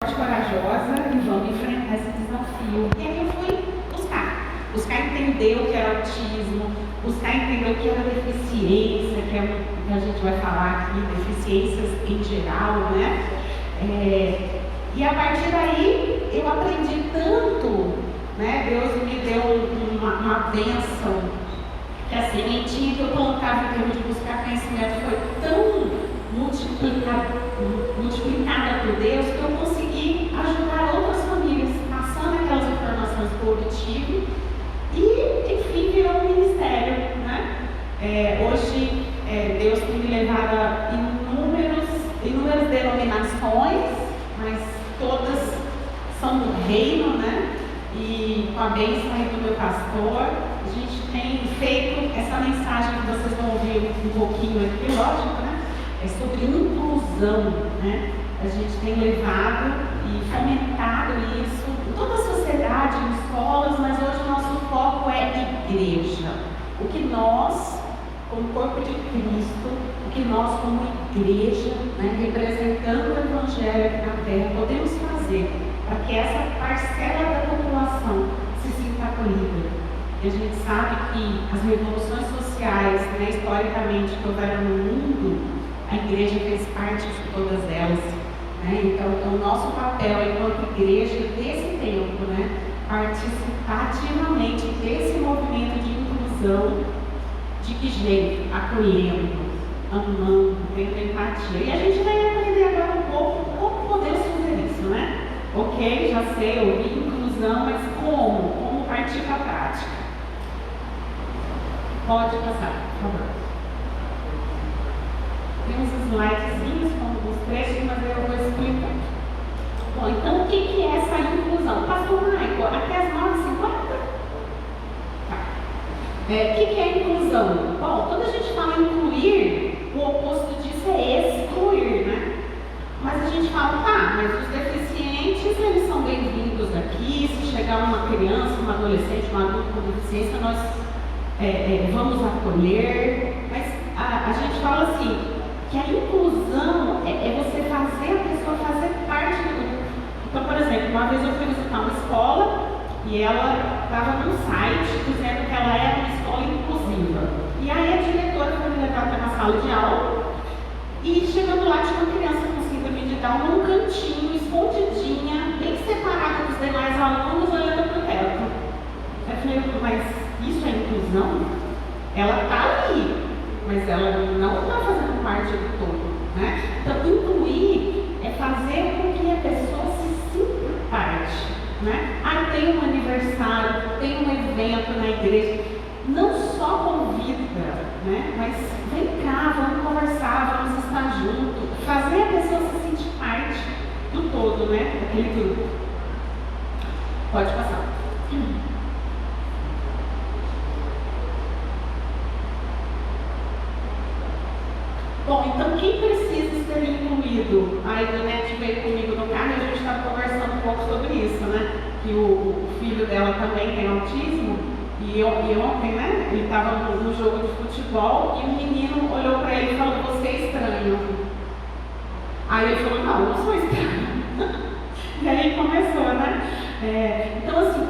forte, corajosa e vamos enfrentar esse desafio. E aí eu fui buscar entender o que era autismo, buscar entender o que era deficiência, que é o que a gente vai falar aqui, deficiências em geral, né? E a partir daí eu aprendi tanto, né? Deus me deu uma bênção, que a sementinha que eu plantava em termos de buscar conhecimento foi tão multiplicada por Deus que eu consegui ajudar outras famílias, passando aquelas informações por obtive e, enfim, virou um ministério, né? Hoje, Deus tem me levado a inúmeras denominações, mas todas são do reino, né? E com a bênção aí do meu pastor, a gente tem feito essa mensagem que vocês vão ouvir um pouquinho aqui, lógico, né? É sobre inclusão, né? A gente tem levado e fomentado isso em toda a sociedade, em escolas, mas hoje o nosso foco é igreja. O que nós, como corpo de Cristo, o que nós, como igreja, né, representando o Evangelho aqui na Terra, podemos fazer para que essa parcela da população se sinta acolhida. E a gente sabe que as revoluções sociais, né, historicamente, que houveram no mundo, a igreja fez parte de todas elas, né? Então, o nosso papel enquanto igreja desse tempo, né, participar ativamente desse movimento de inclusão, de que jeito? Acolhendo, amando, tendo empatia. E a gente vai aprender agora um pouco como podemos fazer isso, né? Ok, já sei, ouvi inclusão, mas como? Como partir para a prática? Pode passar, por favor. Tem uns slidezinhos com alguns trechos, mas eu vou explicar. Bom, então o que é essa inclusão? Pastor Michael, até as 9h50? Tá. O que é inclusão? Bom, quando a gente fala em incluir, o oposto disso é excluir, né? Mas a gente fala, tá, mas os deficientes, eles são bem-vindos aqui. Se chegar uma criança, um adolescente, um adulto com deficiência, nós vamos acolher. Mas a gente fala assim, que a inclusão é você fazer a pessoa fazer parte do grupo. Então, por exemplo, uma vez eu fui visitar uma escola e ela estava num site dizendo que ela era uma escola inclusiva. E aí a diretora foi me levar até uma sala de aula e chegando lá tinha uma criança com síndrome de Down num cantinho, escondidinha, bem separada dos demais alunos, olhando para o teto. Eu falei, mas isso é inclusão? Ela está ali, mas ela não está fazendo parte do todo, né? Então, incluir é fazer com que a pessoa se sinta parte, né? Tem um aniversário, tem um evento na igreja, não só convida, né? Mas vem cá, vamos conversar, vamos estar juntos, fazer a pessoa se sentir parte do todo, né? Daquele grupo. Pode passar. Bom, então quem precisa ser incluído? Aí a Donete veio comigo no carro e a gente estava conversando um pouco sobre isso, né? Que o filho dela também tem autismo e ontem, né? Ele estava no jogo de futebol e um menino olhou para ele e falou, você é estranho. Aí ele falou, não, eu não sou estranho. E aí começou, né? Então assim,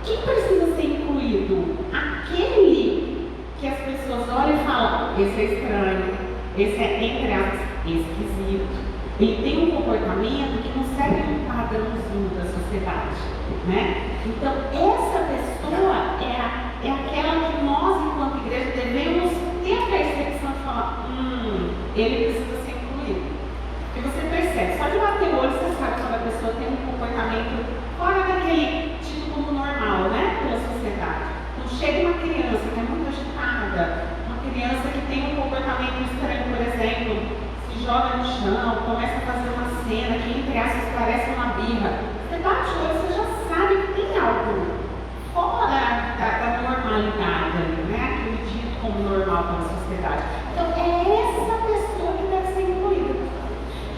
quem precisa ser incluído? Aquele que as pessoas olham e falam, esse é estranho, esse é, entre aspas, esquisito. Ele tem um comportamento que não segue um padrãozinho da sociedade, né? Então, essa pessoa é aquela que nós, enquanto igreja, devemos ter a percepção de falar, ele precisa ser incluído. Porque você percebe, só de bater o olho, você sabe quando a pessoa tem um comportamento fora daquele tido como normal, né? Pela sociedade. Então, chega uma criança que é muito agitada, uma criança que tem um comportamento estranho, por exemplo, se joga no chão, começa a fazer uma cena que, entre aspas, parece uma birra. Você bate o olho, você já sabe que tem algo fora da normalidade ali, né? Aquele dito como normal pela sociedade. Então, é essa pessoa que deve ser incluída.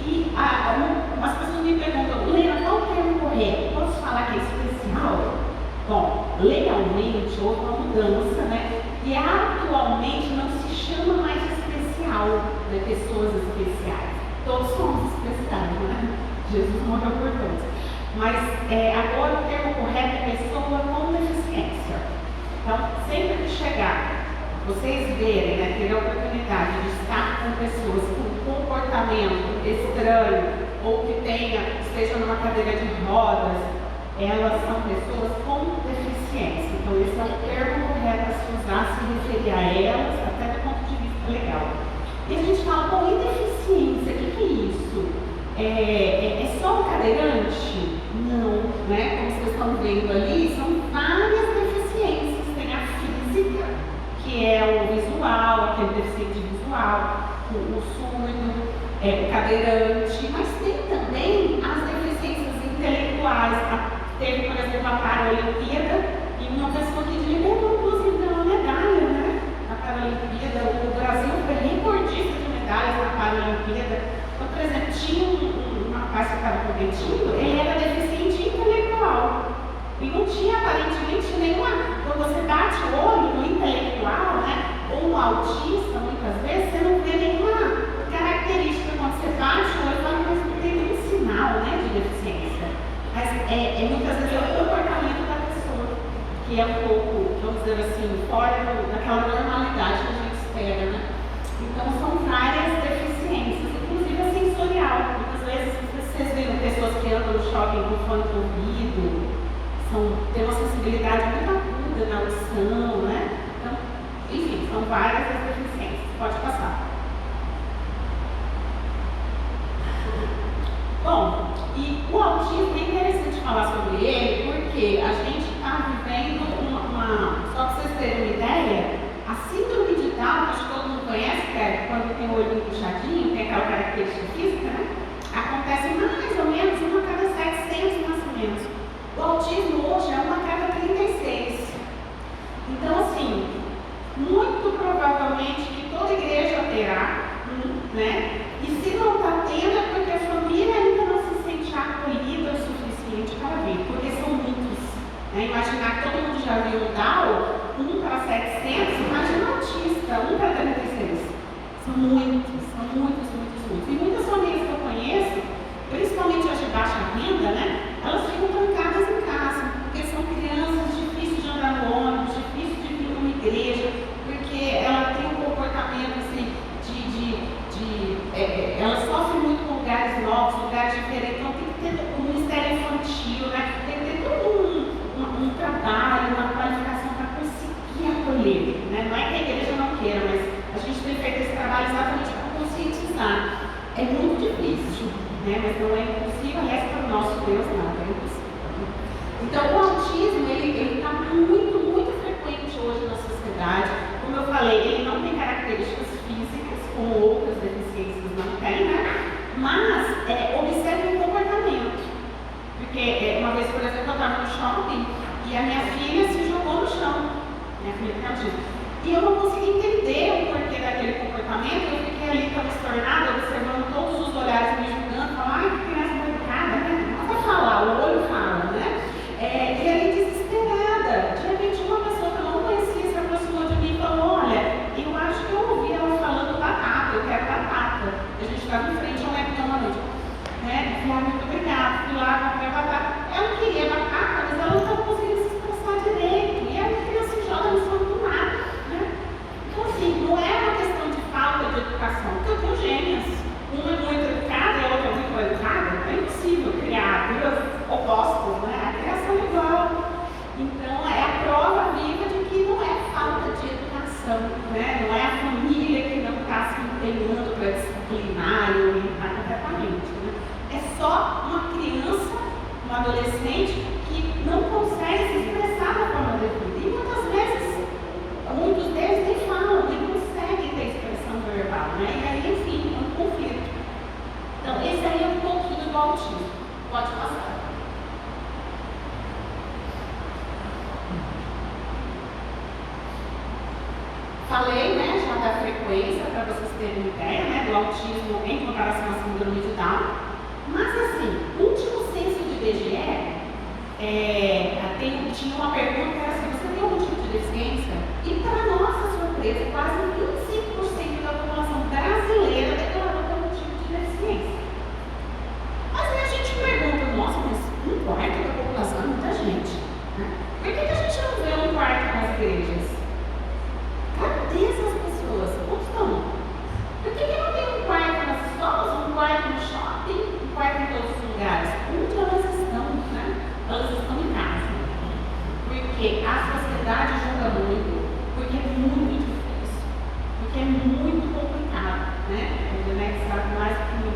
E as pessoas me perguntam, Lena, qual o termo correto? Posso falar que é especial? Bom, legalmente houve uma mudança, né? E atualmente não se chama mais de especial, né? Pessoas especiais. Todos somos especiais, né? Jesus morreu por todos. Mas agora o termo correto é pessoa com deficiência. Então, sempre que chegar, vocês verem, né, ter a oportunidade de estar com pessoas com comportamento estranho ou que esteja numa cadeira de rodas, elas são pessoas com deficiência. Então, esse é o termo correto a se usar, se referir a elas, até do ponto de vista legal. E a gente fala, bom, e deficiência? O que é isso? É só o cadeirante? Não, né? Como vocês estão vendo ali, são várias deficiências. Tem a física, que é o visual, aquele deficiente visual, o surdo, o cadeirante, mas tem também as deficiências intelectuais. Teve, por exemplo, a Paralimpíada e uma pessoa que liberou, inclusive, uma medalha, né? Na Paralimpíada, o Brasil foi recordista de medalhas na Paralimpíada. Então, por exemplo, tinha um rapaz que estava competindo, ele era deficiente intelectual. E não tinha aparentemente nenhuma. Quando você bate o olho no intelectual, né? Ou no autista, muitas vezes, você não vê nenhuma característica. Quando você bate o olho, mas não tem nenhum sinal, né, de deficiência. Mas muitas vezes é o comportamento da pessoa, que é um pouco, vamos dizer assim, fora daquela normalidade que a gente espera, né? Então são várias deficiências, inclusive a sensorial. Muitas vezes vocês veem pessoas que andam no shopping com fone de ouvido, tem uma sensibilidade muito aguda na audição, né? Então, enfim, são várias as deficiências. Pode passar. Bom, e o autismo é interessante falar sobre ele porque a gente está vivendo só para vocês terem uma ideia, a síndrome de Down, acho que todo mundo conhece, que é quando tem o olho puxadinho, tem aquela característica física, né? Acontece mais ou menos uma a cada 700 nascimentos. O autismo hoje é uma a cada 36. Então, assim, muito provavelmente que toda igreja terá, né? E se não está tendo é porque a família ainda não se sente acolhida o suficiente para vir, porque são muitos. Né? Imaginar que todo mundo já viu o Down, 1 para 700, imagina o autista, 1 para 36. São muitos, muitos. E muitas famílias que eu conheço, principalmente as de baixa renda, né? Elas ficam trancadas em casa, porque são crianças difíceis de andar no ônibus, difíceis de vir numa igreja, porque ela tem um comportamento assim, ela sofre muito com lugares novos, lugares diferentes, então tem que ter um ministério infantil, né? Tem que ter todo um trabalho, uma qualificação para conseguir acolher, né? Não é que a igreja não queira, mas a gente tem feito esse trabalho exatamente para conscientizar. É muito difícil, né? Mas não é impossível, aliás, para o nosso Deus nada é impossível. Então o autismo, ele está muito frequente hoje na sociedade. Como eu falei, ele não tem características físicas, como outras deficiências não têm, né? Mas observe o comportamento. Porque uma vez, por exemplo, eu estava no shopping e a minha filha se jogou no chão. Minha filha tem autismo. E eu não consegui entender o porquê daquele comportamento. Eu fiquei ali transtornada, observando todos os olhares me julgando, falando, ai, que criança delicada, né? Não vai falar, o olho fala, né? E ali desesperada. De repente, uma pessoa que eu não conhecia se aproximou de mim e falou, olha, eu acho que eu ouvi ela falando batata, eu quero batata. A gente estava em frente ao McDonald's, né? E falei, muito obrigada, fui lá, comprei batata. Ela queria batata, mas ela não estava conseguindo se expressar direito. E a criança se joga no chão do nada, né? Então, assim, não é uma questão de falta de educação, porque eu tenho gêmeas. Uma é muito educada e a outra é muito mal educada. É impossível criar duas opostas, né? A criação é igual. Então, é a prova viva de que não é falta de educação, né? Não é a família que não está se empenhando para disciplinar e orientar completamente, né? É só uma criança, um adolescente que não consegue se expressar da forma devida. E muitas vezes, muitos deles nem falam, nem conseguem ter expressão verbal, né? E aí, enfim, é um conflito. Então, esse aí é um pouquinho do autismo. Pode passar. Falei, né, já da frequência, para vocês terem uma ideia, né, do autismo em comparação à síndrome de Down. Mas, assim, o último censo de IBGE tinha uma pergunta que era assim, você tem algum tipo de deficiência? E, para nossa surpresa, quase 25% da população brasileira declarou ter algum tipo de deficiência. Mas aí a gente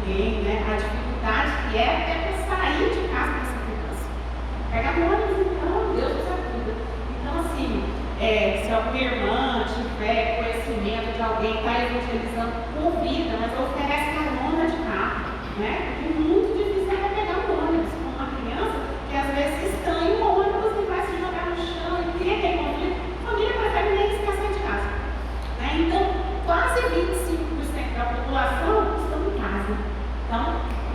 ninguém, né? A dificuldade que é até para sair de casa com essa criança. Pegar ônibus, então, Deus nos ajuda. Então, assim, se alguma irmã tiver conhecimento de alguém que está evangelizando, convida, mas oferece carona de carro, né? Porque é muito difícil até pegar um ônibus com uma criança que às vezes estranha o ônibus e vai se jogar no chão e cria aquele conflito. A família prefere nem esquecer de casa, né? Então, quase 25% da população estão em casa. Então,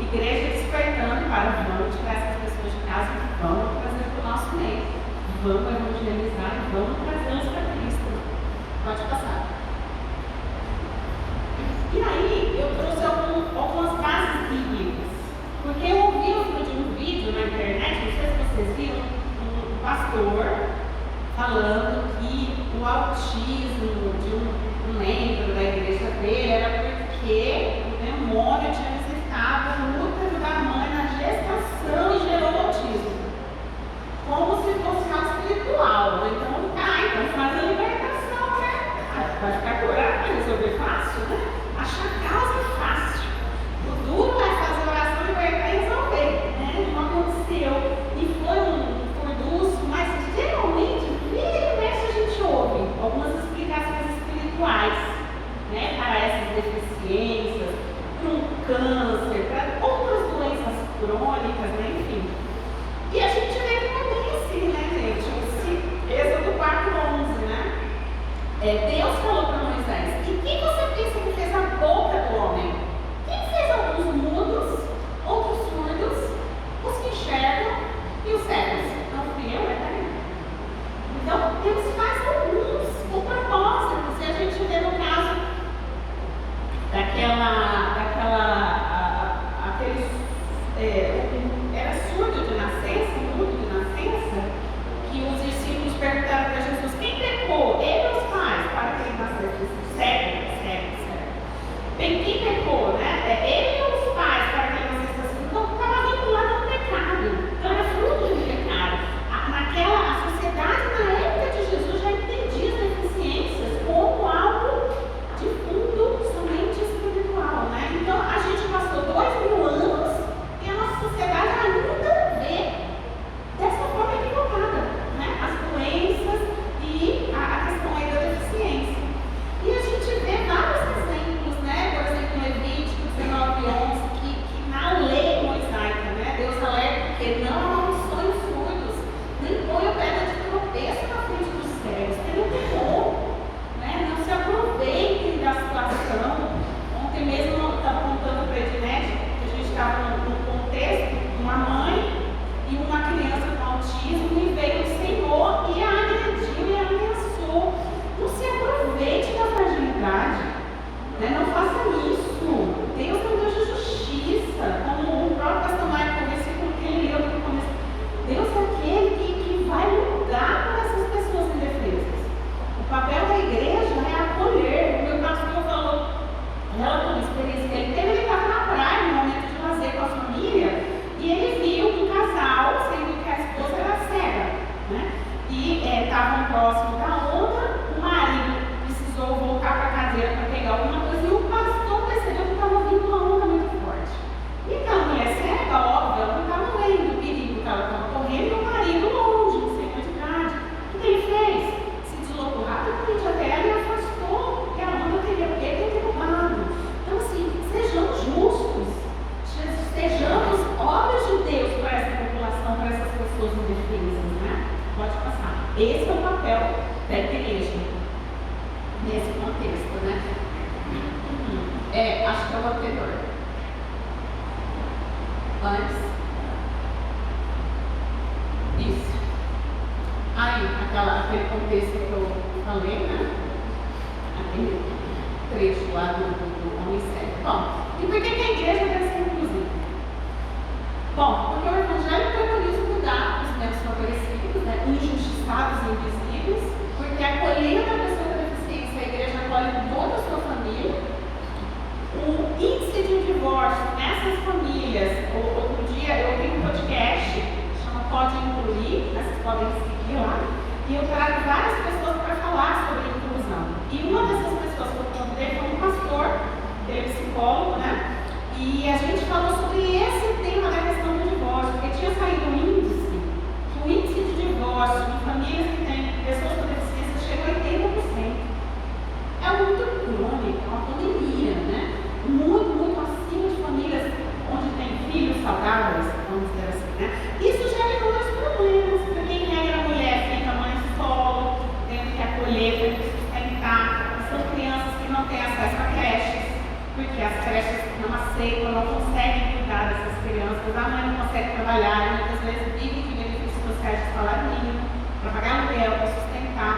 igreja despertando para vamos tirar essas pessoas de casa e vamos trazer para o nosso meio. Vamos evangelizar e vamos trazê-los para Cristo. Pode passar. E aí, eu trouxe algumas bases bíblicas. Porque eu ouvi outro de um vídeo na internet, não sei se vocês viram, um pastor falando que o autismo de um membro da igreja dele era porque o demônio tinha visitado no útero da mãe na gestação e gerou autismo. Como se fosse algo espiritual. Então, então faz a libertação, né? Vai ficar curado, vai resolver fácil, né? Achar causa é fácil. O duro é fazer oração, libertar e resolver, né? Não aconteceu. E foi um furdunço, mas geralmente, vira e mexe a gente ouve algumas explicações espirituais, né? Para essas deficiências, para um câncer, para outras doenças crônicas, né? Enfim. E a gente vê que não é bem assim, né, gente? Êxodo 4:11, né? Deus falou para Moisés: e quem você pensa que fez a boca do homem? Quem fez alguns mudos, outros surdos, os que enxergam e os cegos? Não fui eu, né? Então, Deus faz alguns com propósito. Se a gente vê no caso era surdo de nascença, mudo de nascença, que os discípulos perguntaram para Jesus: quem pecou? Ele ou os pais? Para que ele nascesse cego. Bem, quem pecou, né? Ele ou os pais para que ele nascesse assim? Então, estava vinculado ao pecado. Então, era fruto de um pecado. A sociedade, na época de Jesus, já entendia as deficiências como algo de fundo somente espiritual, né? Então, a gente passou 2000 anos e a nossa sociedade ainda vê dessa forma equivocada, né? As doenças e a questão aí da deficiência. E a gente vê vários exemplos, né? Por exemplo, em Levítico 19:11, que na lei mosaica, né? Deus alerta que não amaldiçoe os surdos, nem põe a pedra de tropeço na frente dos cegos, tenham terror, né? Não se aproveitem da situação. Ontem mesmo eu estava contando para a Ednete que a gente estava num contexto, uma mãe e uma criança com autismo, e veio o Senhor e a agrediu e a ameaçou. Não se aproveite da fragilidade, né? Não faça isso. Deus é um Deus de justiça, como o próprio pastor Michael, o versículo que ele leu no começo. Deus é aquele que vai lutar por essas pessoas indefesas. O papel da igreja é acolher. O meu pastor falou, ela com a experiência que ele teve, ele estava na praia, no momento de lazer com a família, e ele viu um casal, sendo que a esposa era cega, né? E estavam próximo da onda, o marido precisou voltar para a cadeira para pegar alguma coisa, e o pastor percebeu que estava vindo uma onda muito forte. E aquela mulher cega, óbvio, ela não estava vendo o perigo que ela estava correndo, e o marido longe, não sei quanto de idade. O que ele fez? Se deslocou rapidamente até ela e afastou, porque a onda teria derrubado. Então, assim, sejamos justos, sejamos obras de Deus para essa população, para essas pessoas indefesas, né? Pode passar. Esse é o papel da igreja nesse contexto, né? Acho que é o anterior. Antes. Isso. Aí, aquele contexto que eu falei, né? Aquele trecho lá do homem cego. Bom, e por que a igreja deve ser inclusiva? Bom, porque o Evangelho preconiza cuidar dos menos favorecidos, né? Injustiçados e invisíveis, porque acolhendo a pessoa com deficiência, a igreja acolhe toda a sua família. O índice de divórcio nessas famílias, outro dia eu vi um podcast, chama Pode Incluir, né? Vocês podem seguir lá, e eu trago várias pessoas para falar sobre inclusão. E uma dessas pessoas que eu convidei foi um pastor, ele é psicólogo, né? E E a gente falou sobre esse tema da questão do divórcio, porque tinha saído um índice, que o índice de divórcio em famílias que têm pessoas com deficiência chegou a 80%. É muito crônico, é uma pandemia, né? Muito acima de famílias onde tem filhos saudáveis, vamos dizer assim, né? Isso gera inúmeros problemas, porque quem regra a mulher fica mãe solo, tendo que acolher, tendo que sustentar, são crianças que não têm acesso a creches, porque as creches não aceitam, não conseguem cuidar dessas crianças, a mãe não consegue trabalhar, e muitas vezes vive de benefícios sociais de salário mínimo, para pagar aluguel, para sustentar.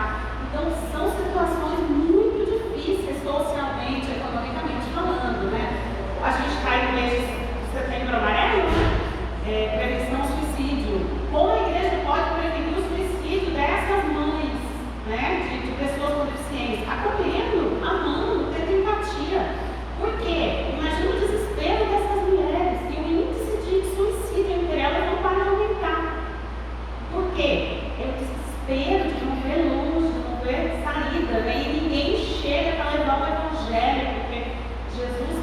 Então são situações muito difíceis socialmente, economicamente falando, né? A gente está aí no mês de setembro amarelo, né? Prevenção ao suicídio. Como a igreja pode prevenir o suicídio dessas mães, né? De pessoas com deficiência? Acolhendo, amando, tendo empatia. Por quê? Imagina o desespero dessas mulheres e o índice de suicídio entre elas não para de aumentar. Por quê? É o desespero de não ver luz, de não ver saída, né? E ninguém chega para levar o evangelho, porque Jesus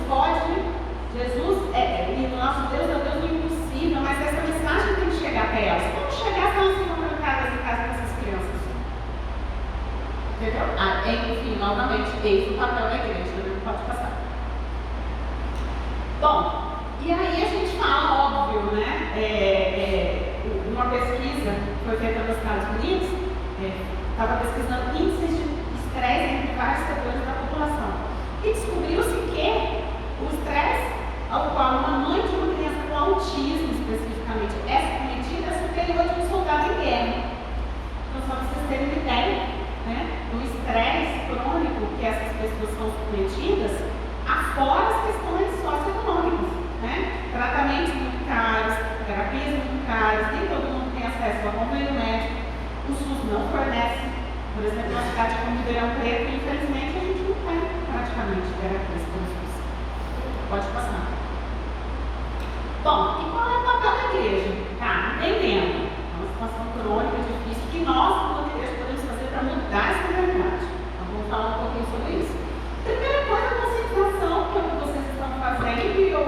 e nosso Deus é o Deus do impossível, mas essa mensagem tem que chegar até elas. Como chegar se elas ficam trancadas em casa com essas crianças? Entendeu? Enfim, novamente, eis o papel da igreja, não pode passar. Bom, e aí a gente fala, óbvio, né? Uma pesquisa que foi feita nos Estados Unidos, estava pesquisando índices de estresse entre vários setores da população. E descobriu-se que o estresse ao qual uma mãe de uma criança com autismo, especificamente, é submetida é superior de um soldado em guerra. Então, só para vocês terem uma ideia, né, do estresse crônico que essas pessoas são submetidas, afora as questões socioeconômicas, né? Tratamentos muito caros, terapias muito caras, nem todo mundo tem acesso ao convênio médico, o SUS não fornece. Por exemplo, uma cidade como Ribeirão Preto, infelizmente, a gente não tem praticamente terapias pelo SUS. Pode passar. Bom, e qual é o papel da igreja? Tá, entendendo. É uma situação crônica, difícil, que nós, como igreja, podemos fazer para mudar essa realidade. Então, vamos falar um pouquinho sobre isso. Primeira coisa, a conscientização, que é o que vocês estão fazendo, e eu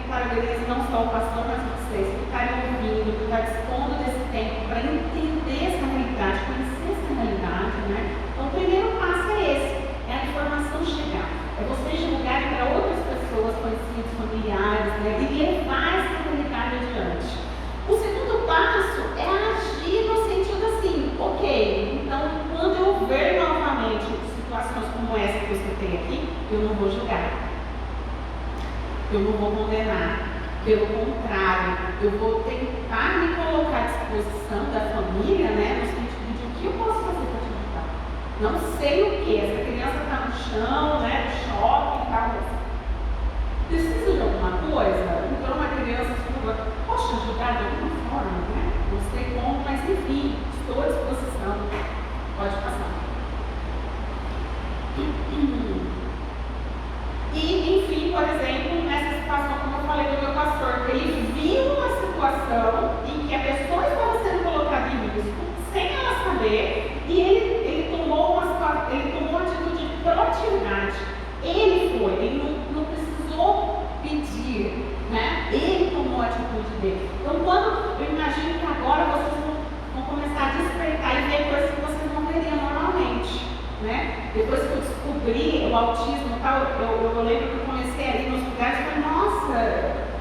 parabenizo não só o pastor, mas vocês que estarem ouvindo, que estão dispondo desse tempo para entender essa realidade, conhecer essa realidade, né? Então, o primeiro passo é esse, é a informação chegar. É vocês divulgarem para outras pessoas, conhecidos, familiares, né? E levar essa realidade adiante. O segundo passo é agir no sentido assim, ok, então quando eu ver novamente situações como essa que você tem aqui, eu não vou julgar, eu não vou condenar, pelo contrário, eu vou tentar me colocar à disposição da família, né, no sentido de o que eu posso fazer para te ajudar. Não sei o que, essa criança está no chão, né, no shopping e tal, precisa de alguma coisa? Entrou uma criança, posso te ajudar de alguma forma, né? Não sei como, mas enfim, estou à disposição. Pode passar. E, enfim, por exemplo, nessa situação, como eu falei do meu pastor, que ele viu uma situação em que a pessoa estava sendo colocada em risco, sem ela saber, e ele tomou uma atitude de proatividade. Ele foi, ele não precisou pedir, né? Ele tomou a atitude dele. Então, quando eu imagino que agora vocês vão começar a despertar e ver coisas que vocês não veriam normalmente, né? Depois que eu descobri o autismo e tal, eu lembro que eu comecei ali nos lugares e falei, nossa,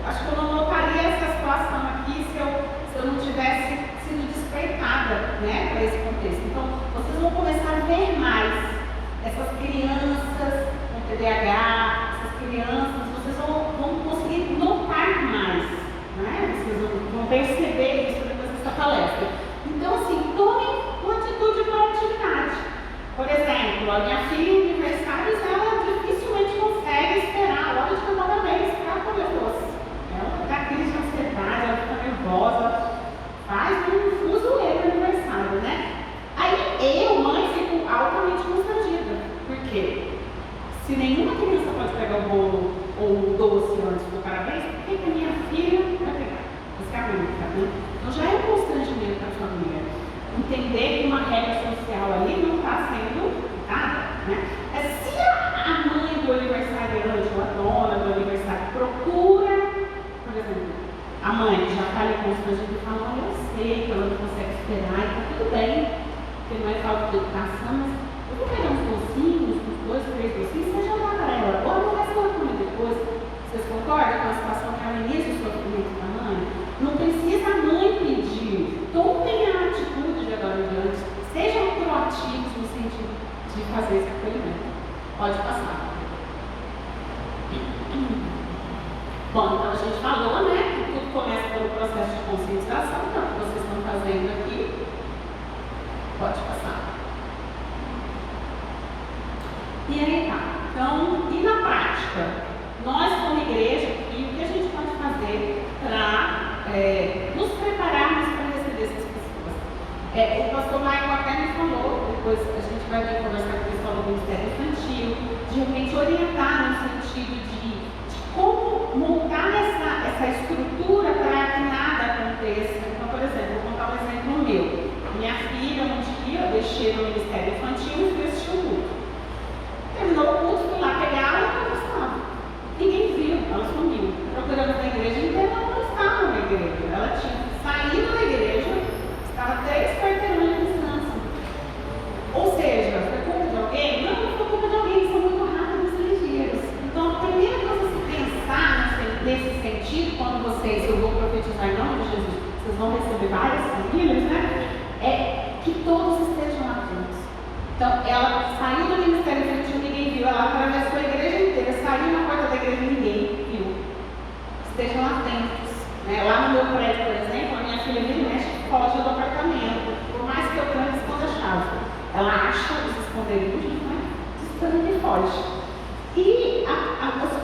acho que eu não notaria essa situação aqui se eu não tivesse sido despertada, né, para esse contexto. Então, vocês vão começar a ver mais essas crianças com TDAH, essas crianças, vocês vão conseguir notar mais, né? Vocês vão perceber isso depois dessa palestra. Então, assim, tomem uma atitude de proatividade. Por exemplo, a minha filha em aniversários, ela dificilmente consegue esperar a hora de cantar parabéns para comer doce. Ela dá crise de ansiedade, ela fica nervosa, faz um fuzuê no aniversário, né? Aí eu, mãe, fico altamente constrangida. Por quê? Se nenhuma criança pode pegar o bolo ou o doce antes do parabéns, por que a minha filha vai pegar? Essa é a única, né? Então já é um constrangimento para a família. Entender que uma regra social ali não está sendo dada, né? Se a mãe do aniversariante ou a dona do aniversário a mãe já está ali constrangida e fala, olha, eu sei que ela não consegue esperar, e está tudo bem, porque não é falta de educação, mas eu vou pegar uns docinhos, uns 2, 3 docinhos, você já dá para ela, ou não vai ser ela comer depois. Vocês concordam com a situação que ela inicia o sofrimento da mãe? Não precisa a mãe pedir, tomem a atitude de agora em diante, sejam proativos no sentido de fazer esse acolhimento. Pode passar. Bom, então a gente falou, né, que tudo começa pelo processo de conscientização, que é o que vocês estão fazendo aqui. Pode passar. E aí tá. Então, e na prática? Nós, como igreja, o que a gente pode fazer para nos prepararmos para receber essas pessoas? O pastor Michael até me falou, depois a gente vai vir conversar com o pessoal do Ministério Infantil, de repente orientar no sentido de como montar essa estrutura para que nada aconteça. Então, por exemplo, vou contar um exemplo meu. Minha filha, um dia, eu deixei no Ministério Infantil e fui assistir o culto. Terminou o culto, fui lá pegar ela e ela não estava. Ninguém viu, ela sumiu. Procuramos na igreja inteira, ela não estava na igreja. Ela tinha saído da igreja, estava 3 quarteirões de distância. Ou seja, foi culpa de alguém? Não foi culpa de alguém, são muito rápidos e ligeiros. Então, a primeira coisa a se pensar nesse sentido, quando vocês, eu vou profetizar em nome de Jesus, vocês vão receber várias famílias, né? É que todos estejam atentos. Então, ela saiu do Ministério Infantil, ninguém viu, ela atravessou a igreja inteira, saiu na porta da igreja, ninguém viu. Estejam atentos. Né? Lá no meu prédio, por exemplo, a minha filha me mexe e foge do apartamento. Por mais que eu tranque, esconda a chave. Ela acha os esconderijos, né? Distante e foge. E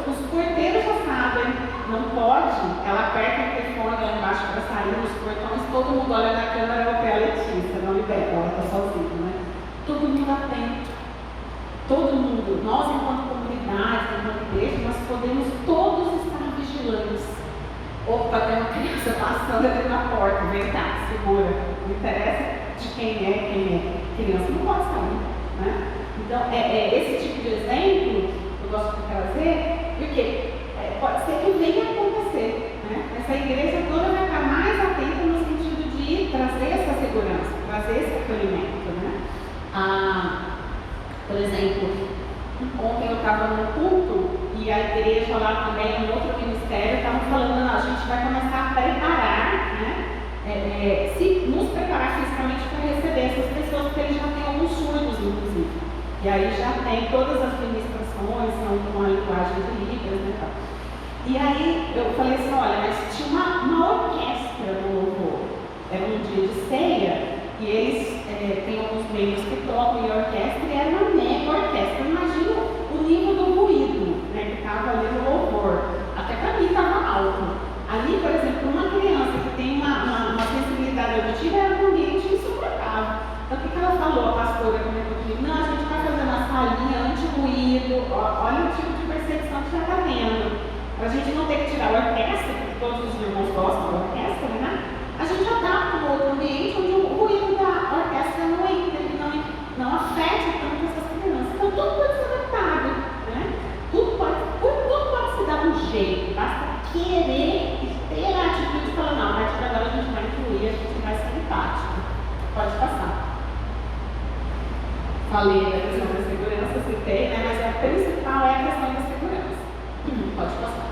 os porteiros já sabem, não pode, ela aperta o telefone lá embaixo para sair nos portões, todo mundo olha na câmera, é o pé a Letícia, não libera, ela está sozinha, né? Todo mundo atento, todo mundo, nós enquanto comunidade, enquanto igreja, nós podemos todos estar vigilantes. Opa, tem uma criança passando ali na porta, vem cá, segura, não interessa de quem é, criança não pode sair, né? Então, esse tipo de exemplo eu gosto de trazer, porque pode ser que venha a acontecer, né? Essa igreja toda vai estar mais atenta no sentido de trazer essa segurança, trazer esse acolhimento, né? Por exemplo, ontem eu estava no culto e a igreja lá também, um outro ministério, estavam falando, não, a gente vai começar a preparar, né? Nos preparar fisicamente para receber essas pessoas, porque eles já têm alguns surdos, inclusive. E aí já tem todas as ministrações, são com a linguagem de Libras, né, tal. E aí eu falei assim, olha, mas tinha uma orquestra no louvor. Era um dia de ceia e eles têm alguns membros que tocam em orquestra e era uma mega orquestra. Imagina o nível do ruído, né, que estava ali no louvor. Até para mim estava alto. Ali, por exemplo, uma criança que tem uma sensibilidade auditiva era um ambiente insuportável. Então, o que ela falou, a pastora comentou comigo? Não, a gente vai fazer uma salinha anti-ruído, olha o tipo de percepção que já está tendo. Para a gente não ter que tirar a orquestra, porque todos os irmãos gostam da orquestra, né? A gente adapta um outro ambiente onde o ruído da orquestra não entra, ele não afeta tanto essas crianças. Então, tudo pode ser adaptado, né? Tudo pode se dar um jeito, basta querer e ter a atitude de falar, não, a partir de agora a gente vai incluir, a gente vai ser empático. Pode passar. Falei da questão da segurança, citei, né? Mas a principal é a questão da segurança. Pode passar.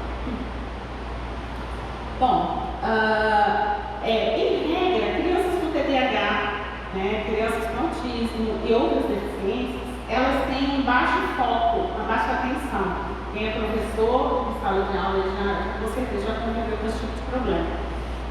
Bom, em regra, crianças com TDAH, né, crianças com autismo e outras deficiências, elas têm um baixo foco, uma baixa atenção. Quem é professor de sala de aula com certeza já conviveu com esse tipo de problema.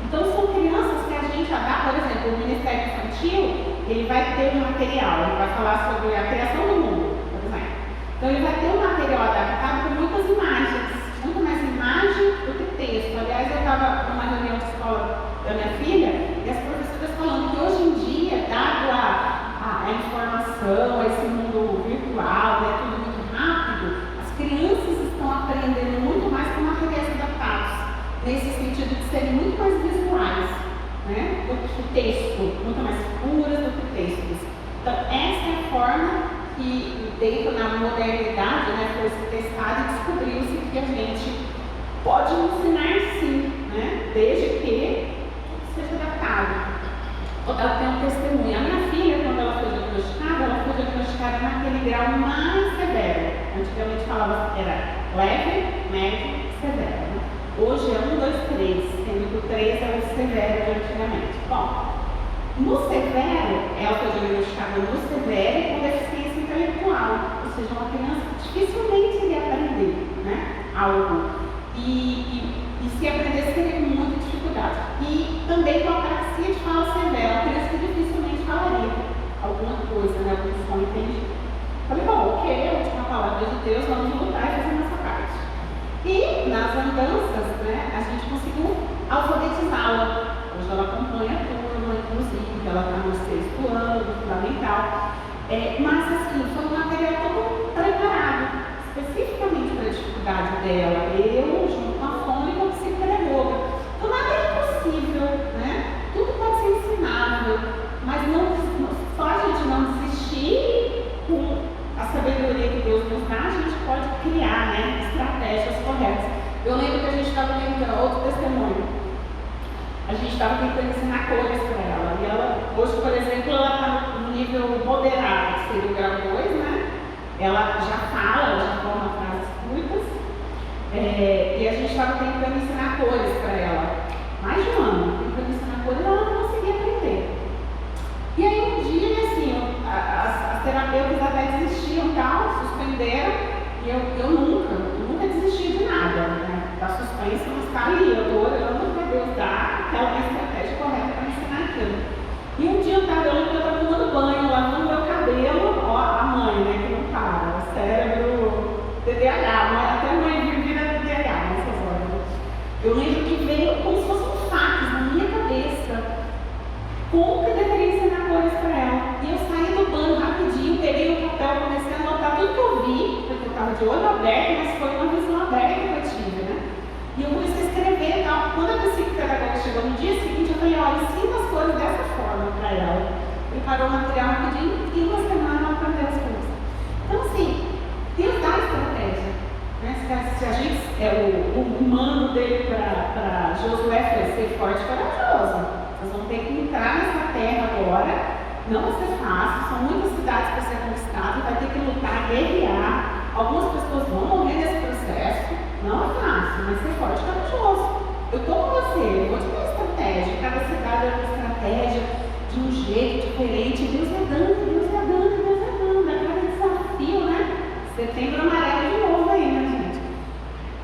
Então, são crianças que a gente adapta, por exemplo, o Ministério Infantil, ele vai ter um material, ele vai falar sobre a criação do mundo, por exemplo. Então, ele vai ter um material adaptado com muitas imagens, muito mais imagem do que texto. Aliás, eu estava numa reunião de escola da minha filha e as professoras falando que hoje em dia, dado a informação, esse mundo virtual, né, tudo muito rápido, as crianças estão aprendendo muito mais com materiais adaptados, nesse sentido de serem muito mais visuais, né, do que texto, muito mais figuras do que textos. Então, essa é a forma que, dentro da modernidade, né, foi testado e descobriu-se que a gente pode ensinar sim, né, desde ela tem um testemunho. A minha filha, quando ela foi diagnosticada naquele grau mais severo. Antigamente falava que era leve, médio, severo. Né? Hoje é 1, 2, 3, sendo que o 3 é o severo de antigamente. Bom, no severo, ela foi diagnosticada no severo com deficiência intelectual, ou seja, uma criança que dificilmente iria aprender, né, algo. E se aprendesse, teria muita dificuldade. E também com a apraxia de fala severa, por isso que dificilmente falaria alguma coisa, né, algum som entendido. Falei, bom, ok, a última palavra de Deus, vamos lutar e fazer nossa parte. E nas andanças, né, a gente conseguiu alfabetizá-la. Hoje ela acompanha a turma, inclusive, ela está no 6º ano, fundamental. Mas assim, foi um material todo preparado, especificamente para a dificuldade dela. Eu, junto com a fome, como psicopedagoga. Então nada é impossível, né? Tudo pode ser ensinável, mas só a gente não desistir com a sabedoria que Deus nos dá, a gente pode criar, né, estratégias corretas. Eu lembro que a gente estava tentando, outro testemunho, a gente estava tentando ensinar cores para ela. E ela, hoje, por exemplo, ela está no nível moderado, que seria o grau 2, né? Ela já fala, ela já forma frases curtas. E a gente estava tentando ensinar cores para ela. Mais de um ano, tentando ensinar cores, ela não conseguia aprender. E aí um dia, assim, as terapeutas até desistiam e tal, suspenderam, e eu nunca desisti de nada, né? Está suspensa, mas está ali, eu estou orando para Deus dar aquela estratégia correta para ensinar aquilo. E um dia eu estava tomando banho, lavando meu cabelo, ó, a mãe, né, que não para, o cérebro, TDAH, até a mãe vira TDAH nessas horas. Eu lembro que veio como se fosse um fax na minha cabeça. Como que eu deveria ensinar cores para ela? E eu saí do banho rapidinho, peguei o papel, comecei a anotar tudo que eu vi, porque eu estava de olho aberto, mas foi uma visão aberta que eu tive, né? E eu comecei a escrever e tal. Quando a psicopedagoga chegou no dia seguinte, eu falei, olha, ensina as cores dessa forma para ela. Preparou o material rapidinho e em 1 semana ela aprendeu as cores. Então, assim, Deus dá estratégia. Né? Se a gente, o mando dele para Josué foi ser forte e corajoso. Vocês vão ter que entrar nessa terra agora, não vai ser fácil, são muitas cidades para ser conquistadas, vai ter que lutar, guerrear. Algumas pessoas vão morrer nesse processo, não é fácil, mas ser forte e corajoso. Eu estou com você, eu vou te dar estratégia, cada cidade é uma estratégia, de um jeito diferente. Deus é dando, a cada desafio, né? Setembro amarelo de novo aí, né, gente?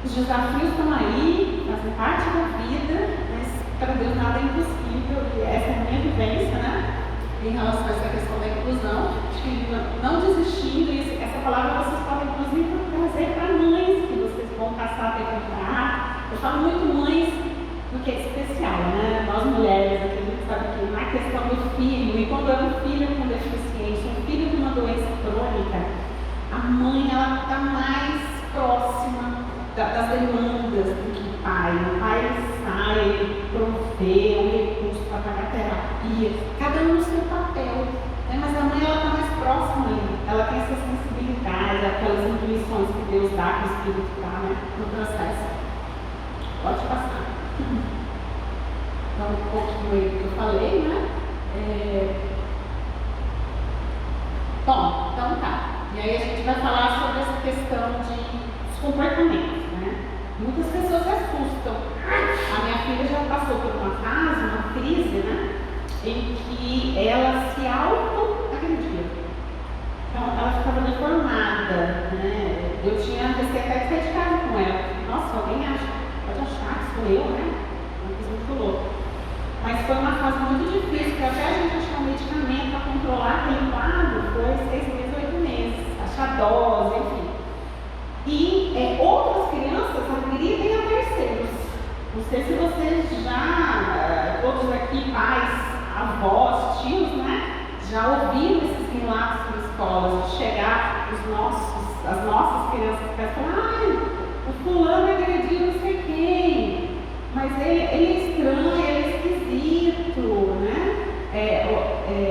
Os desafios estão aí, fazem parte da vida, mas para Deus nada é impossível. E essa é a minha vivência, né? Em relação a essa questão da inclusão, acho que não desistindo, e essa palavra vocês podem inclusive trazer para mães, que vocês vão passar a ter que entrar. Eu falo muito mães, porque é especial, né? Nós mulheres, aqui, a gente sabe que na questão do filho, e quando é um filho com deficiência, um filho com uma doença crônica, a mãe, ela está mais próxima das demandas do que o pai. O pai sai, ele provê um recurso para pagar terapia, cada um no seu papel, né? Mas a mãe, ela está mais próxima ali, ela tem essa sensibilidade, aquelas intuições que Deus dá, que o Espírito dá, né, no processo. Pode passar. Então, um pouquinho aí do que eu falei, né? Bom, então tá. E aí a gente vai falar sobre essa questão dos comportamentos, né? Muitas pessoas se assustam. A minha filha já passou por uma fase, uma crise, né? Em que ela se auto-agredia. Então, ela ficava deformada, né? Eu tinha receio até de sair de casa com ela. Nossa, alguém pode achar que sou eu, né? Uma coisa muito louca. Mas foi uma fase muito difícil, porque até a gente achar um medicamento para controlar aquele quadro, foi 6 meses, 8 meses. Achar dose, enfim. E outras crianças agridem a terceiros. Não sei se vocês já, todos aqui, pais, avós, tios, né, já ouviram esses relatos nas escolas, de chegar as nossas crianças para falar, ai, o fulano agrediu não sei quem, mas ele é estranho, ele é esquisito, né?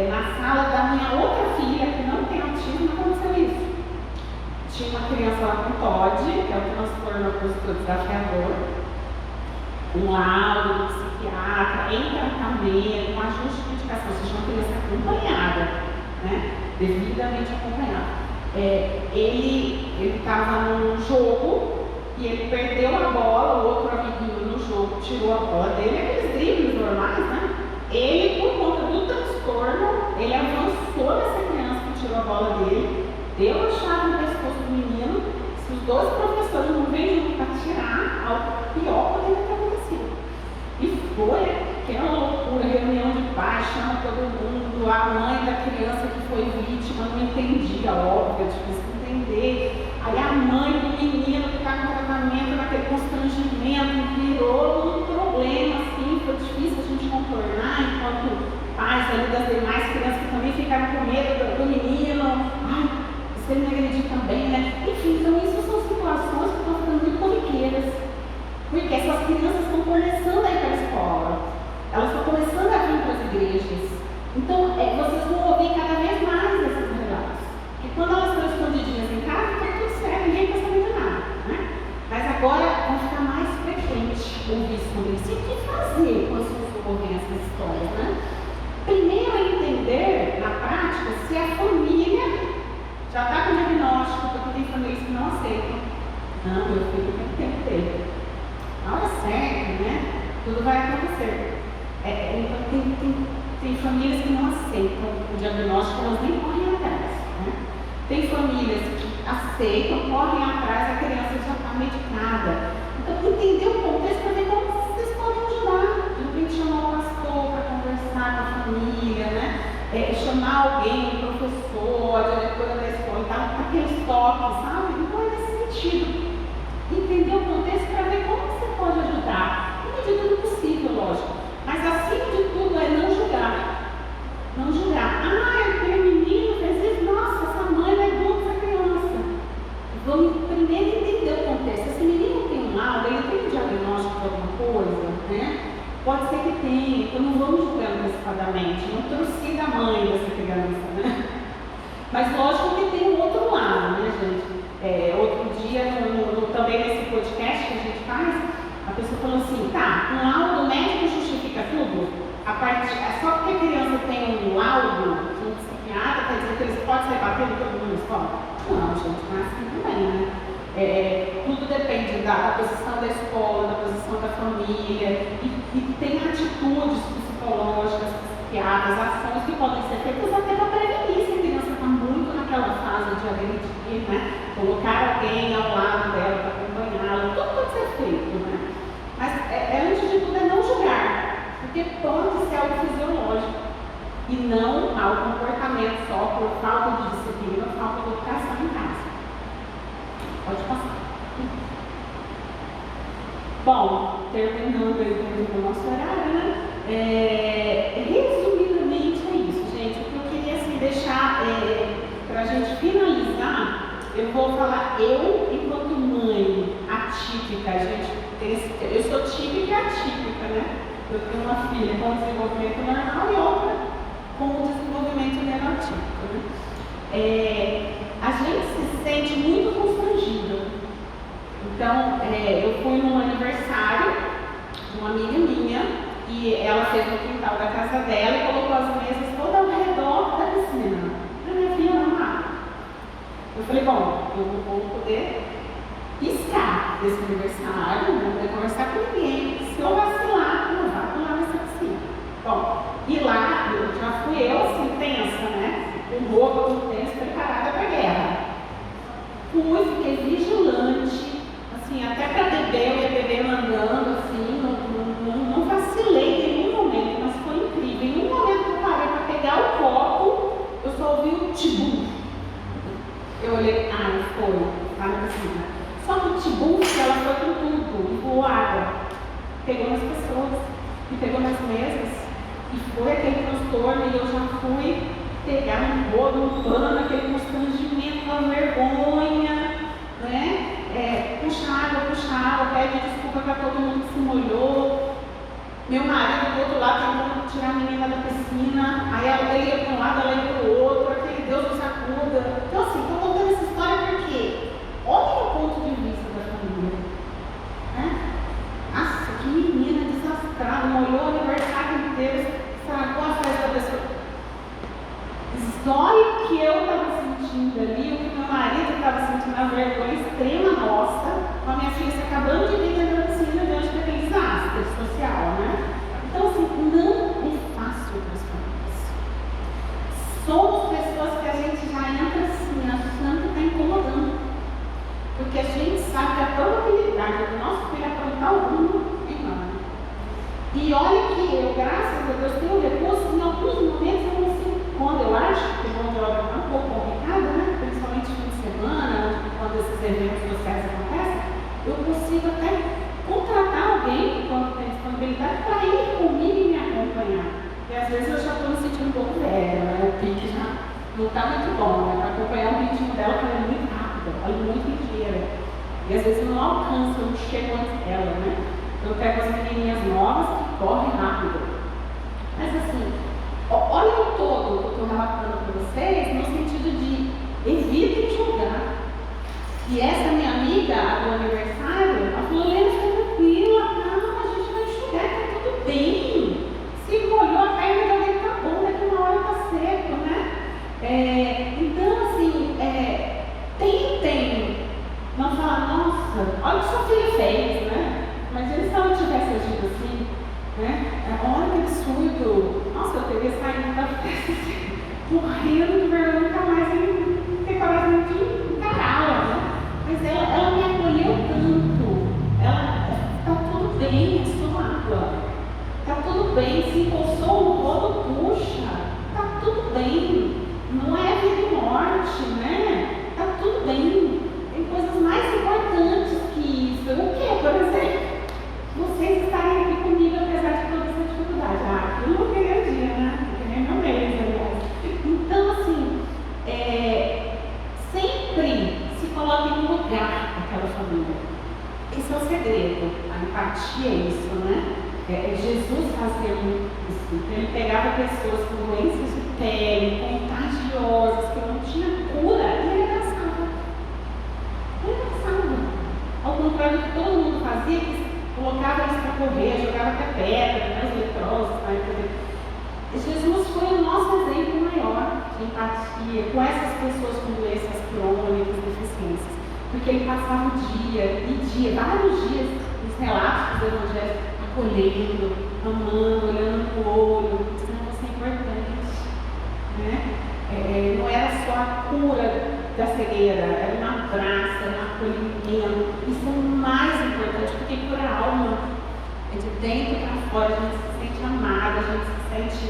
Na sala da minha outra filha, que não tem autismo, aconteceu isso. Tinha uma criança lá com TOD, que é o transtorno opositor desafiador, um laudo do psiquiatra, está em tratamento, com ajuste de medicação, ou seja, uma criança acompanhada, né? Devidamente acompanhada. Ele estava num jogo e ele perdeu a bola, o outro amiguinho no jogo tirou a bola dele, aqueles dribles normais, né? Ele, por conta do transtorno, ele avançou nessa criança que tirou a bola dele, deu a chave no pescoço do menino. Se os dois professores não vêm junto para tirar, algo pior poderia ter acontecido. E foi aquela loucura, reunião de pais, chama todo mundo, a mãe da criança que foi vítima não entendia, óbvio, é difícil entender. Aí a mãe do menino que está com tratamento, naquele constrangimento, virou um problema, assim, foi difícil a gente contornar, enquanto pais ali das demais crianças que também ficaram com medo do menino. Ai, se ele me agredir também, né? Enfim, então isso são situações que estão ficando muito corriqueiras. Porque essas crianças estão começando a ir para a escola, elas estão começando a vir para as igrejas. Então, vocês vão ouvir cada vez mais esses relatos. Porque quando elas estão escondidinhas em casa, está tudo certo, ninguém está sabendo de nada, né? Mas agora vai ficar mais frequente ouvir sobre isso. E o que fazer quando se ouvem essas histórias, né? Primeiro é entender, na prática, se a família já está com diagnóstico, porque tem famílias que não aceitam. Não, meu filho tem que ter. Na hora certa, né? Tudo vai acontecer. Então, tem famílias que não aceitam o diagnóstico, elas nem correm atrás, né? Tem famílias que aceitam, correm atrás, a criança já está medicada. Então, entender o contexto para ver como vocês podem ajudar. De repente, chamar o pastor para conversar com a família, né? Chamar alguém, um professor, a diretora da escola, dar aqueles toques, sabe? Então, é nesse sentido. Entender o contexto para ver como você pode ajudar, na medida do possível, lógico. Mas acima de tudo é não julgar. Não julgar. Aquele menino fez isso, nossa, essa mãe vai contra essa criança. Vamos primeiro entender o contexto. Esse menino tem um laudo, ele tem um diagnóstico de alguma coisa, né? Pode ser que tenha, então não vamos julgar antecipadamente, não torcer a mãe dessa criança, né? Mas lógico que tem um outro lado, né, gente? Outro dia, também nesse podcast que a gente faz, a pessoa falou assim, tá, um laudo médico justifica tudo? Só porque a criança tem um laudo de um psiquiatra, quer dizer que eles podem sair batendo todo mundo na escola? Não, gente, não é assim também, né? Tudo depende da posição da escola, da posição da família, e tem atitudes psicológicas, psiquiatras, ações que podem ser feitas até para prevenir se a criança está muito naquela fase de agredir, né? Colocar alguém ao lado dela para acompanhá-la, tudo pode ser feito, né? Mas antes de tudo é não julgar, porque pode ser algo fisiológico e não mau comportamento só por falta de disciplina, falta de educação em casa. Pode passar. Bom, terminando aí o nosso horário, né? Resumidamente é isso, gente. O que eu queria assim, deixar para a gente finalizar. Eu vou falar enquanto mãe atípica, gente. Eu sou típica e atípica, né? Eu tenho uma filha com desenvolvimento normal e outra com desenvolvimento neurotípico, né? A gente se sente muito constrangido. Então, eu fui num aniversário de uma amiga minha e ela fez no quintal da casa dela e colocou as mesas todas ao redor da piscina. A minha filha não amava. Eu falei, bom, eu não vou poder piscar desse aniversário, não vou poder conversar com ninguém. Se eu vacilar, eu não vou pular nessa piscina. Bom, e lá, já fui eu assim, tensa, né? Com roupa de tênis preparada para a guerra. Fiquei vigilante, assim, até para beber, eu ia beber mandando, assim, não vacilei em nenhum momento, mas foi incrível. Em um momento que eu parei para pegar o copo, eu só ouvi um tibum. Eu olhei, foi, tá na piscina. Só que o tibum, ela foi com tudo, e voou água. Pegou nas pessoas, e pegou nas mesas, e foi aquele transtorno, e eu já fui pegar um bolo, um pano, aquele constrangimento, uma vergonha, né? Puxa água, pede desculpa para todo mundo que se molhou. Meu marido do outro lado tentando tirar a menina da piscina, aí ele ia para um lado, ela ia para o outro, aquele Deus nos acuda. Então assim, estou contando essa história porque olha o ponto de vista da família. Né? Nossa, que menina desastrada, molhou o aniversário sentindo ali, o que meu marido estava sentindo, a vergonha extrema nossa, com a minha filha se acabando de vir da medicina diante daquele desastre social, né? Então, assim, não é fácil para as famílias. Somos pessoas que a gente já entra assim, achando que está incomodando. Porque a gente sabe que a probabilidade do nosso filho aprontar o mundo é enorme. E olha que eu, graças a Deus, tenho recursos, em alguns momentos eu consigo, quando eu acho que o mão de obra está um pouco complicada, né? Principalmente fim de semana, quando esses eventos sociais acontecem, eu consigo até contratar alguém, quando tem disponibilidade, para ir comigo e me acompanhar. E às vezes eu já estou me sentindo um pouco velha, né? O pique já não está muito bom, né? Para acompanhar o ritmo dela, que ela é muito rápida, ela é muito ligeira. E às vezes eu não alcanço, eu não chego antes dela, né? Eu pego as menininhas novas que correm rápido. Mas assim, olha o todo que eu estou relatando para vocês, no sentido de evitem julgar. E essa minha amiga, a do aniversário, ela falou: Lena, fica tranquila, calma, a gente vai enxugar, tá tudo bem. Se molhou a perna de alguém, tá bom, daqui uma hora tá seco, né? Então, assim, tentem não falar: nossa, olha o que sua filha fez, né? Imagina se ela tivesse agido assim, né? Olha que absurdo. Nossa, eu teria saído da festa assim, morrendo de vergonha, nunca mais ter coragem de encará-la, né? Mas ela me acolheu tanto. Ela, tá tudo bem, é só água. Tá tudo bem, se encostou no rodo, puxa. Tá tudo bem. Não é vida e morte, né? Tá tudo bem. Tem coisas mais importantes que isso. O que, por exemplo? Vocês estarem aqui comigo apesar de toda essa dificuldade. Aquilo não queria dia, né? Que nem meu mês, aliás. Então, assim, sempre se coloque no lugar daquela família. Esse é o segredo. A empatia é isso, né? Jesus fazia muito isso. Ele pegava pessoas com doenças de pele, contagiosas, que não tinham cura, e ele abraçava. Ele abraçava. Ao contrário do que todo mundo fazia, que colocava eles para correr, jogava até pedra, mais leprosos, Jesus foi o nosso exemplo maior de empatia com essas pessoas com doenças crônicas, deficiências. Porque ele passava o dia e dia, vários dias, nos relatos dos evangelhos, acolhendo, amando, olhando para o olho, dizendo: você é importante. Né? Não era só a cura da cegueira, era um abraço, era um acolhimento. Isso é o mais importante, porque cura a alma. É de dentro para fora, a gente se sente amada, a gente se sente: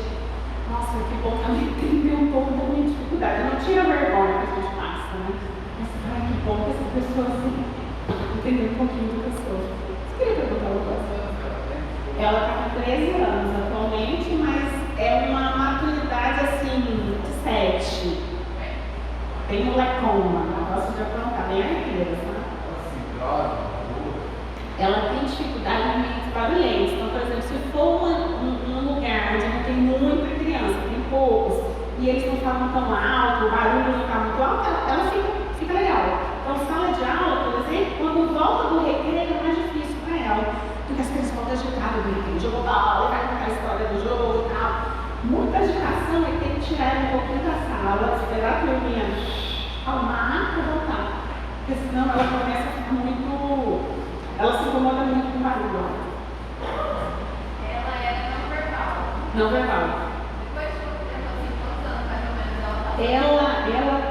nossa, que bom que ela entendeu um pouco da minha dificuldade. Não tira a vergonha que a gente passa, né? Mas, ai, que bom que essa pessoa assim, entendeu um pouquinho do que eu sou. Você queria perguntar uma coisa? Ela está com 13 anos atualmente, mas é uma maturidade assim, de 7. Tem molecona, gosta de aprontar, bem arteira, sabe? Ela tem dificuldade em ambientes barulhentos. Então, por exemplo, se for um lugar onde não tem muita criança, tem poucos, e eles não falam tão alto, o barulho não está muito alto, ela fica legal. Então, sala de aula, por exemplo, quando volta do recreio é mais difícil para ela, porque as crianças voltam agitadas do recreio, jogou bola, vai contar a história do jogo e tal. Muita agitação, e tem que tirar um pouquinho da sala, esperar a turminha acalmar para voltar. Porque senão ela começa a ficar muito. Ela se incomoda muito com o barulho. Ela era não verbal. Não verbal. Depois de um tempo, assim, quantos anos mais ou menos Ela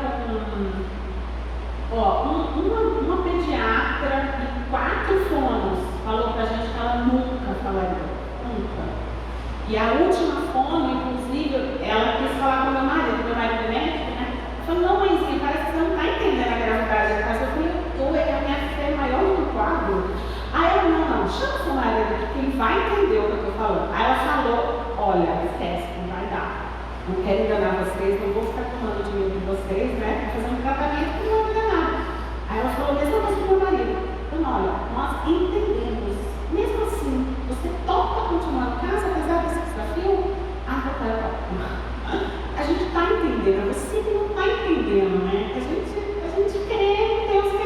com uma pediatra e 4 fonos falou pra gente que ela nunca falaria. Nunca. E a última fono, inclusive, ela quis falar com meu marido é médico, né? Ela falou: não, mãezinha, parece que você não está entendendo a gravidade da casa. Eu falei: eu tô, é que a minha fé é maior do que o quadro. Aí ela: não, chama seu marido aqui, que ele vai entender o que eu estou falando. Aí ela falou: olha, esquece, não vai dar. Não quero enganar vocês, não vou ficar tomando dinheiro de vocês, né? Para fazer um tratamento que não vai enganar. Aí ela falou a mesma coisa para o meu marido. Então, olha, nós entendemos. Mesmo assim, você topa continuar no caso, apesar desse desafio? A gente está entendendo, você que não está entendendo, né? A gente crê em Deus que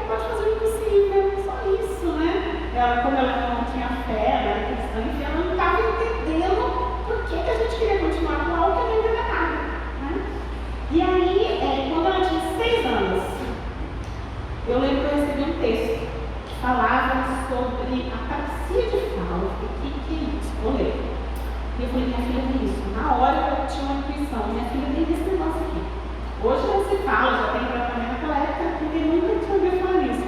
pode fazer o impossível, só isso, né? Ela, quando ela não tinha fé, ela era cristã, enfim, ela não estava entendendo por que a gente queria continuar com algo que não ia dar nada, né? minha filha tem isso. Na hora eu tinha uma intuição, minha filha tem esse negócio aqui. Hoje não se fala, já tem tratamento, naquela época ninguém nunca tinha ouvido falar nisso.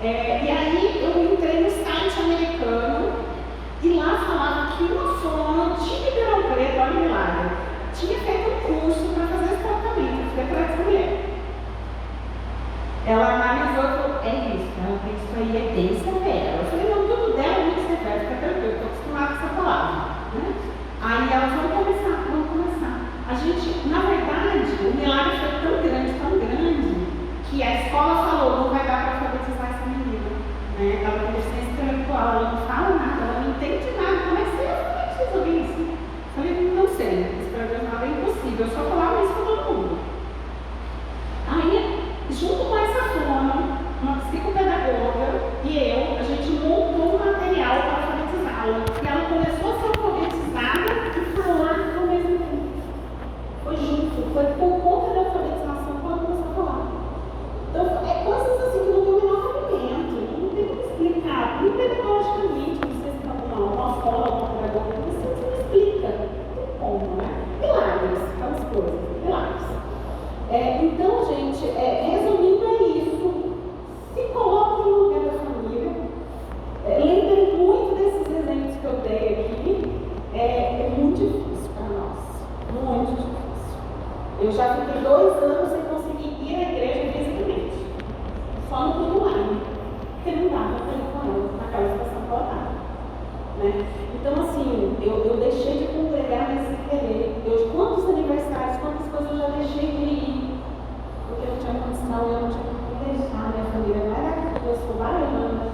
E aí eu entrei no site americano e lá falava que uma fulana de Ribeirão Preto, olha o milagre, tinha feito um curso para fazer esse tratamento, fiquei atrás dessa mulher. Ela analisou e falou, é isso, ela tem isso aí, é bem severo. Eu falei, não, tudo dela é muito severo, fica tranquilo, estou acostumada com essa palavra. Né? Aí ela falou, vamos começar. A gente, na verdade, o milagre foi tão grande, que a escola falou, não vai dar para alfabetizar essa menina. Né? Ela tem deficiência intelectual, ela não fala nada, ela não entende nada, como é que você alfabetiza alguém assim? Eu falei, não sei, esse programa é impossível, eu só falava isso para todo mundo. Aí, junto com essa fono, uma psicopedagoga e eu, a gente montou um material para alfabetizá-la. E ela começou a ser alfabetizada e falar ao mesmo tempo. Foi junto, foi por conta da alfabetização que ela começou a falar. Então, é coisas assim que não tem o menor cabimento, não tem como explicar. Nem pedagogicamente, não sei se está uma escola, uma pedagoga, você não explica. Não tem como, né? Milagres, aquelas coisas, milagres. Então, gente, resumindo é isso. Se coloquem no lugar da família. Lembrem muito desses exemplos que eu dei aqui. É muito difícil para nós. Muito difícil. Eu já fiquei 2 anos sem conseguir ir à igreja fisicamente. Só no culto online. Porque não dava para ir com ela naquela situação que ela estava. Né? Então, assim, eu deixei de congregar nesse querer. Quantos aniversários, quantas coisas eu já deixei de ir. Porque eu não tinha condição, eu não tinha como deixar, minha família não era aqui, eu sou baiana,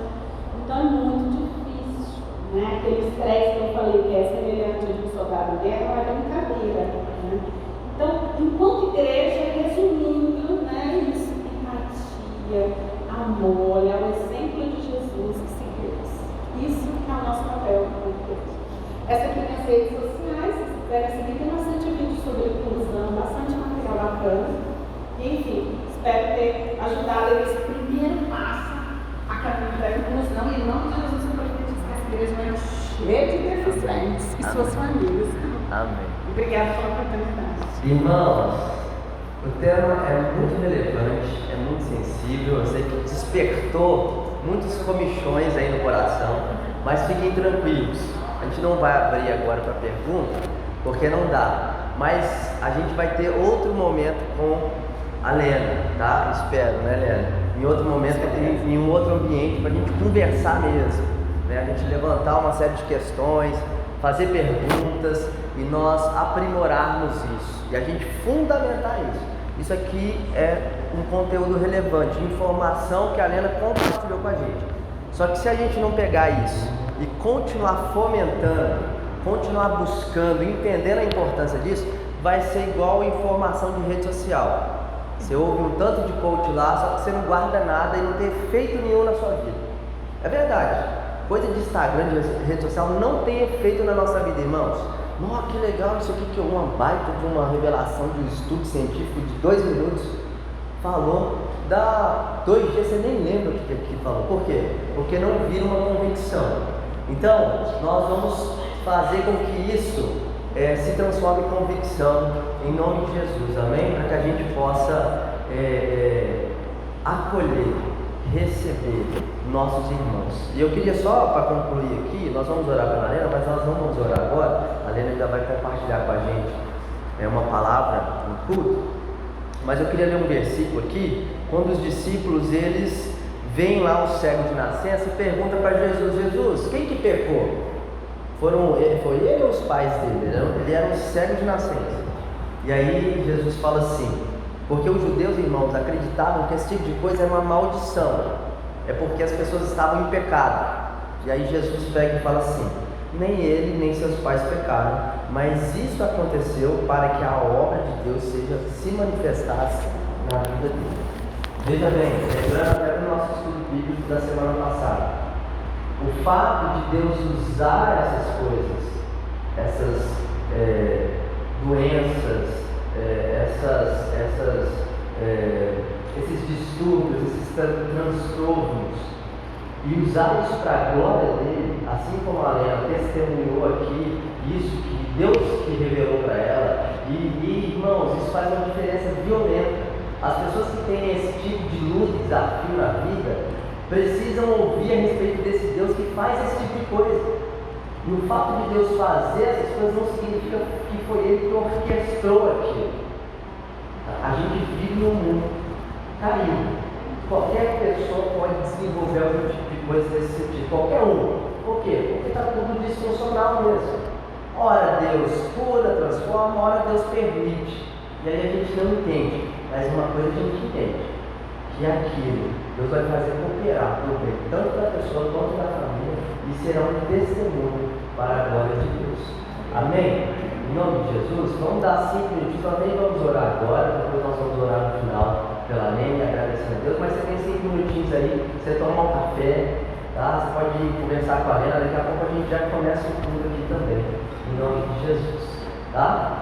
então é muito difícil, né? Aquele estresse que eu falei que é semelhante a de um soldado de guerra, não é brincadeira, né? Então, enquanto igreja, resumindo, né, isso, empatia, amor, é o exemplo de Jesus que seguimos. Isso é o nosso papel como igreja. Essa aqui é minhas redes sociais, se quiserem seguir, tem bastante vídeo sobre inclusão, bastante material bacana. Enfim, espero ter ajudado nesse primeiro passo a caminho da inclusão. E em nome de Jesus, eu profetizo que essa igreja vai cheia de deficientes e suas famílias. Amém. Obrigada pela oportunidade. Irmãos, o tema é muito relevante, é muito sensível. Eu sei que despertou muitos comichões aí no coração, mas fiquem tranquilos. A gente não vai abrir agora para pergunta, porque não dá. Mas a gente vai ter outro momento com a Lena, tá? Espero, né, Lena? Em outro momento, em um outro ambiente, para a gente conversar mesmo, né? A gente levantar uma série de questões, fazer perguntas e nós aprimorarmos isso e a gente fundamentar isso. Isso aqui é um conteúdo relevante, informação que a Lena compartilhou com a gente. Só que se a gente não pegar isso e continuar fomentando, continuar buscando, entendendo a importância disso, vai ser igual informação de rede social. Você ouve um tanto de coach lá, só que você não guarda nada e não tem efeito nenhum na sua vida. É verdade. Coisa de Instagram, de rede social, não tem efeito na nossa vida, irmãos. Nossa, que legal isso aqui, que é uma baita de uma revelação de um estudo científico de 2 minutos. Falou, dá 2 dias você nem lembra o que falou. Por quê? Porque não vira uma convicção. Então, nós vamos fazer com que isso se transforme em convicção, em nome de Jesus, amém? Para que a gente possa acolher, receber nossos irmãos. E eu queria só, para concluir aqui, nós vamos orar pela Lena, mas nós não vamos orar agora. A Lena ainda vai compartilhar com a gente uma palavra no culto. Mas eu queria ler um versículo aqui, quando os discípulos, eles veem lá o cego de nascença e perguntam para Jesus: Jesus, quem que pecou? Foi ele ou os pais dele? Ele era um cego de nascença. E aí Jesus fala assim, porque os judeus, irmãos, acreditavam que esse tipo de coisa era uma maldição, é porque as pessoas estavam em pecado. E aí Jesus pega e fala assim: nem ele nem seus pais pecaram, mas isso aconteceu para que a obra de Deus se manifestasse na vida dele. Veja bem, lembrando até do nosso estudo bíblico da semana passada, o fato de Deus usar essas coisas, essas doenças, esses distúrbios, esses transtornos, e usar isso para a glória dele, assim como a Lena testemunhou aqui, isso que Deus que revelou para ela. E, irmãos, isso faz uma diferença violenta. As pessoas que têm esse tipo de luta e desafio na vida precisam ouvir a respeito desse Deus que faz esse tipo de coisa. E o fato de Deus fazer essas coisas não significa que foi Ele que orquestrou aquilo. A gente vive num mundo caído. Qualquer pessoa pode desenvolver algum tipo de coisa desse sentido. Qualquer um. Por quê? Porque está tudo disfuncional mesmo. Ora Deus cura, transforma, ora Deus permite. E aí a gente não entende. Mas uma coisa a gente entende. Que aquilo Deus vai fazer cooperar por bem, tanto da pessoa quanto da família, e será um testemunho para a glória de Deus. Amém? Em nome de Jesus, vamos dar 5 minutos, também vamos orar agora, depois nós vamos orar no final pela Nene, agradecendo a Deus, mas você tem 5 minutinhos aí, você toma um café, tá? Você pode conversar com a Lena, daqui a pouco a gente já começa o culto aqui também, em nome de Jesus, tá?